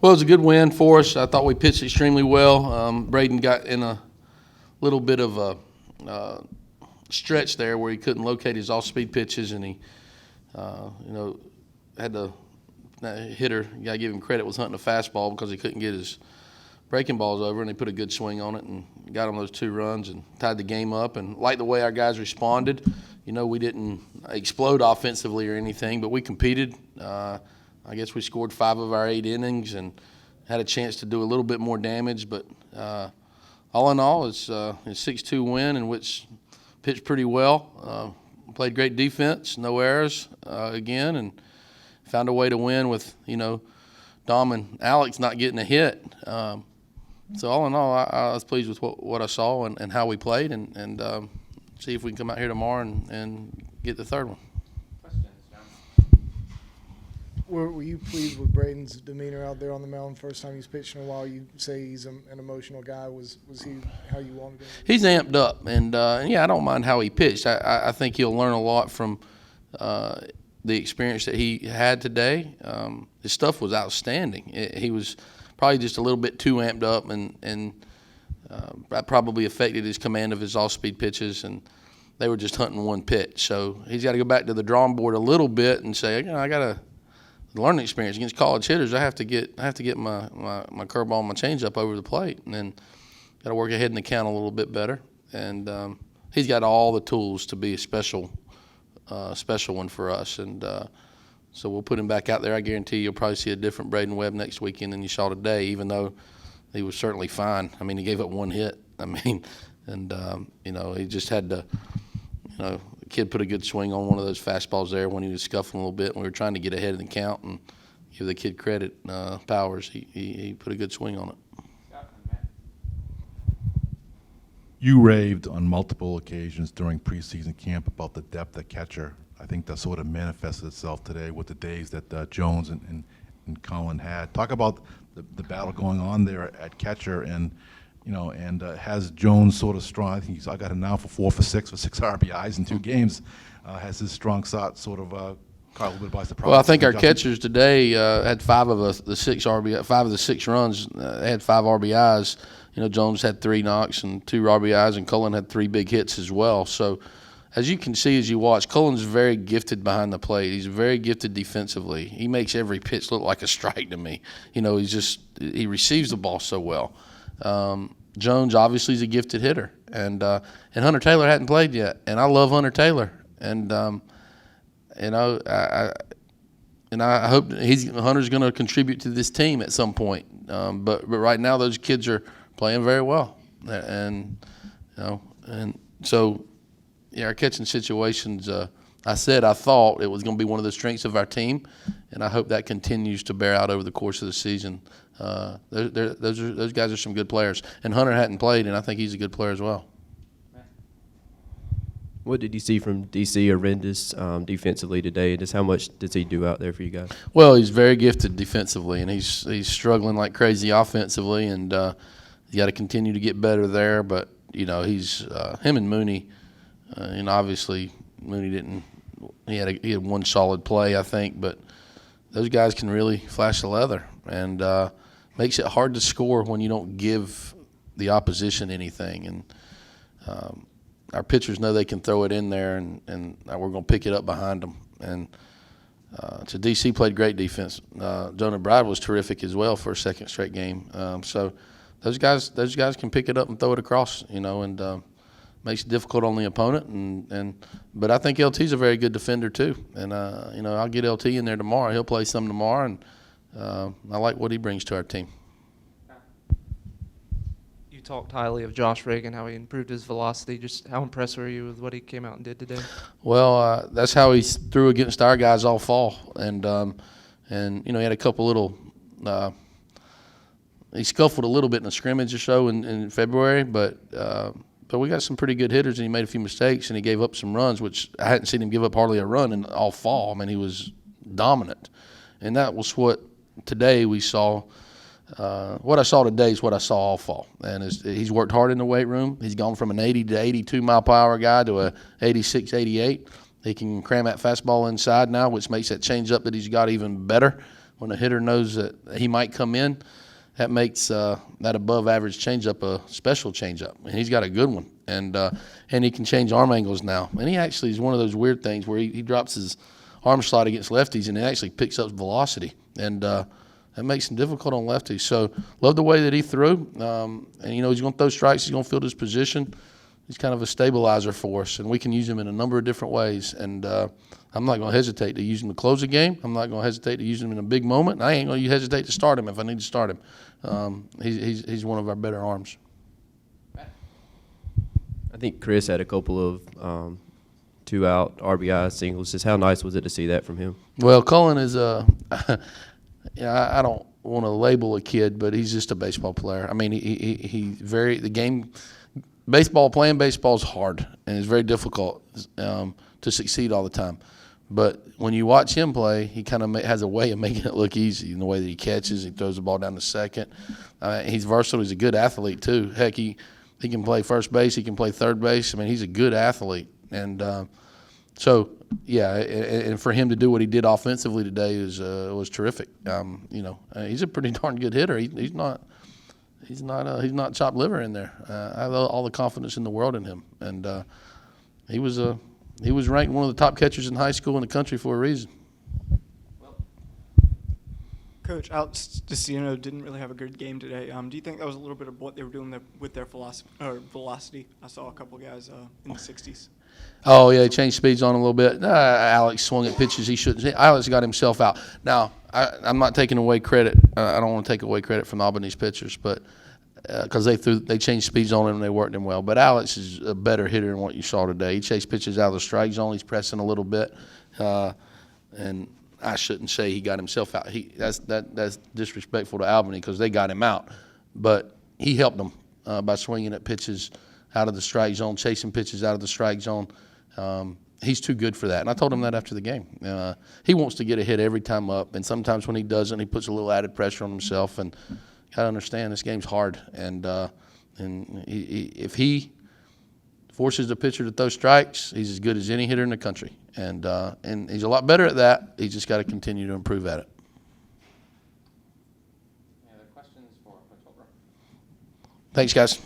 Well, it was a good win for us. I thought we pitched extremely well. Braden got in a little bit of a stretch there where he couldn't locate his off-speed pitches, and he, had to hitter. You got to give him credit, was hunting a fastball because he couldn't get his breaking balls over, and he put a good swing on it and got him those 2 runs and tied the game up. And like the way our guys responded, we didn't explode offensively or anything, but we competed. I guess we scored 5 of our 8 innings and had a chance to do a little bit more damage. But all in all, it's a 6-2 win in which pitched pretty well. Played great defense, no errors again, and found a way to win with, Dom and Alex not getting a hit. So all in all, I was pleased with what I saw and how we played, and see if we can come out here tomorrow and get the 3rd one. Were you pleased with Braden's demeanor out there on the mound first time he's pitched in a while? You say he's an emotional guy. Was he how you wanted him? He's amped up, and I don't mind how he pitched. I think he'll learn a lot from the experience that he had today. His stuff was outstanding. He was probably just a little bit too amped up, and that probably affected his command of his off-speed pitches, and they were just hunting one pitch. So he's got to go back to the drawing board a little bit and say, I got to learning experience against college hitters. I have to get my curveball and my changeup over the plate, and then got to work ahead in the count a little bit better. And he's got all the tools to be a special one for us. And so we'll put him back out there. I guarantee you'll probably see a different Braden Webb next weekend than you saw today, even though he was certainly fine. I mean, he gave up 1 hit. He just had to, the kid put a good swing on one of those fastballs there when he was scuffling a little bit, and we were trying to get ahead of the count and give the kid credit. Powers, he put a good swing on it. You raved on multiple occasions during preseason camp about the depth at catcher. I think that sort of manifested itself today with the days that Jones and Cullen had. Talk about the battle going on there at catcher, and has Jones sort of strong? I think I got him now for 4 for 6 RBIs in 2 games. Has his strong side sort of caught a little bit by surprise? Well, I think our catchers today had 5 of the 6 RBI, 5 of the 6 runs. Had 5 RBIs. Jones had 3 knocks and 2 RBIs, and Cullen had 3 big hits as well. So, as you can see as you watch, Cullen's very gifted behind the plate. He's very gifted defensively. He makes every pitch look like a strike to me. He receives the ball so well. Jones obviously is a gifted hitter, and Hunter Taylor hadn't played yet, and I love Hunter Taylor, and I hope Hunter's going to contribute to this team at some point. But right now those kids are playing very well, and so our catching situations. I thought it was going to be one of the strengths of our team, and I hope that continues to bear out over the course of the season. Those guys are some good players, and Hunter hadn't played, and I think he's a good player as well. What did you see from DC Arendis defensively today, and just how much does he do out there for you guys? Well, he's very gifted defensively, and he's struggling like crazy offensively, and you got to continue to get better there. But he's him and Mooney, and obviously Mooney didn't. He had 1 solid play, I think, but those guys can really flash the leather, and makes it hard to score when you don't give the opposition anything. And our pitchers know they can throw it in there, and we're going to pick it up behind them. And so DC played great defense. Jonah Bride was terrific as well for a 2nd straight game. So those guys can pick it up and throw it across, and makes it difficult on the opponent. But I think LT's a very good defender too. And I'll get LT in there tomorrow. He'll play some tomorrow, and I like what he brings to our team. You talked highly of Josh Reagan, how he improved his velocity. Just how impressed were you with what he came out and did today? Well, that's how he threw against our guys all fall, and he had a couple little. He scuffled a little bit in a scrimmage or so in February, but we got some pretty good hitters, and he made a few mistakes, and he gave up some runs, which I hadn't seen him give up hardly a run in all fall. I mean, he was dominant, and that was what today we saw. What I saw today is what I saw all fall, and he's worked hard in the weight room. He's gone from an 80 to 82 mile per hour guy to a 86, 88. He can cram that fastball inside now, which makes that changeup that he's got even better when a hitter knows that he might come in, that makes that above average changeup a special changeup, and he's got a good one, and he can change arm angles now. And he actually is one of those weird things where he drops his arm slot against lefties, and it actually picks up velocity, and that makes him difficult on lefties. So love the way that he threw, and he's going to throw strikes. He's going to field his position. He's kind of a stabilizer for us, and we can use him in a number of different ways. And I'm not going to hesitate to use him to close a game. I'm not going to hesitate to use him in a big moment. I ain't going to hesitate to start him if I need to start him. He's one of our better arms. I think Chris had a couple of 2-out RBI singles. Just how nice was it to see that from him? Well, Cullen is I don't want to label a kid, but he's just a baseball player. I mean, playing baseball is hard, and it's very difficult to succeed all the time. But when you watch him play, he kind of has a way of making it look easy in the way that he catches. He throws the ball down to second. He's versatile. He's a good athlete, too. Heck, he can play first base. He can play third base. I mean, he's a good athlete. And and for him to do what he did offensively today was terrific. He's a pretty darn good hitter. He's not chopped liver in there. I have all the confidence in the world in him, and he was ranked one of the top catchers in high school in the country for a reason. Coach, Alex DeCino didn't really have a good game today. Do you think that was a little bit of what they were doing with their velocity? I saw a couple guys in the 60s. Oh, yeah, they changed speeds on him a little bit. Alex swung at pitches he shouldn't. Alex got himself out. Now, I'm not taking away credit. I don't want to take away credit from Albany's pitchers, but because they changed speeds on him and they worked him well. But Alex is a better hitter than what you saw today. He chased pitches out of the strike zone. He's pressing a little bit, and I shouldn't say he got himself out. That's disrespectful to Albany because they got him out, but he helped them by swinging at pitches out of the strike zone, chasing pitches out of the strike zone. He's too good for that, and I told him that after the game. He wants to get a hit every time up, and sometimes when he doesn't, he puts a little added pressure on himself. And got to understand this game's hard, and if he forces the pitcher to throw strikes, he's as good as any hitter in the country, and he's a lot better at that. He's just got to continue to improve at it. Any other questions for Coach Holbrook? Thanks, guys.